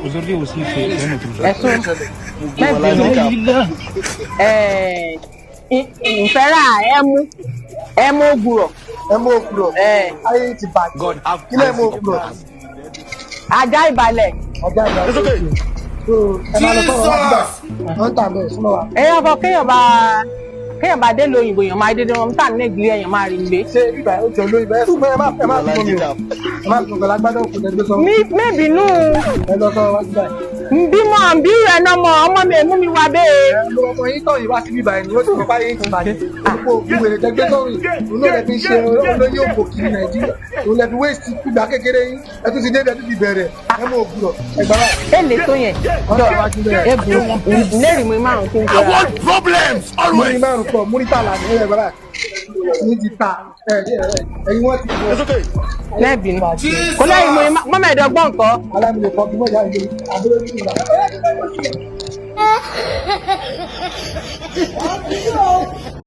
Aujourd'hui aussi, c'est un autre jour. Ìfẹ́ra ẹmu ògùrọ̀. Ẹmu ògùrọ̀. Ayé ti bàjẹ́. Ilé ẹmu ògùrọ̀. Ajá ìbàlẹ̀. Ajá ìbàlẹ̀. Ẹ máa lọ sọ̀rọ̀ wá síbà. Wọ́n ń tà bẹ́ẹ̀ súnmọ́ wa. Èèyàn kan kéèyàn bá dé lóyìnbó èèyàn máa dédé wọn tà ní ìgbìlẹ̀ èèyàn máa rí gbé. Ṣé bíbá ó jọ lóyìnbó ẹ súnmọ́ ẹ má fún mi o. Ẹ má fún mi lágbádọ́ òkú ẹgbẹ́ sọ. Mébìnú. Ẹ lọ sọ̀rọ̀ wá síbà. Bímọ bí rẹ̀ náà mọ ọmọ mi èmú mi wá bẹ́ẹ̀. Ọmọ yín tọ̀ yìí wá sí bíbá ẹni ó ti kọ́pá yín ti bàjẹ́. Àpò ìwèrè tẹgbẹ́ sọ̀rọ̀ òun náà lè fi ṣe olóyè òkò kiri Nàìjíríà. Òun lè fi wéèsì kúgbà kékeré yín. Ẹ tún ti dé ẹ tún ti bẹ̀rẹ̀. Ẹ mú ògùrọ̀. Ẹ gbà wá. Èlé tó yẹn. Lẹ́rìí mi márùn-ún tó ń jẹ́. I want problems always. Múrí márùn-ún pọ̀ múrí tààlà ní ẹ gbà wá. Ní ti ta ẹ̀yin wọ́n ti bọ̀. Lẹ́bìí ni. Kò lẹ́yìn mọ́mẹ́ẹ̀dọ́gbọ̀n nǹkan. Alámìlẹ̀ kan bí wọ́n yà ń gbé abúlé nígbà.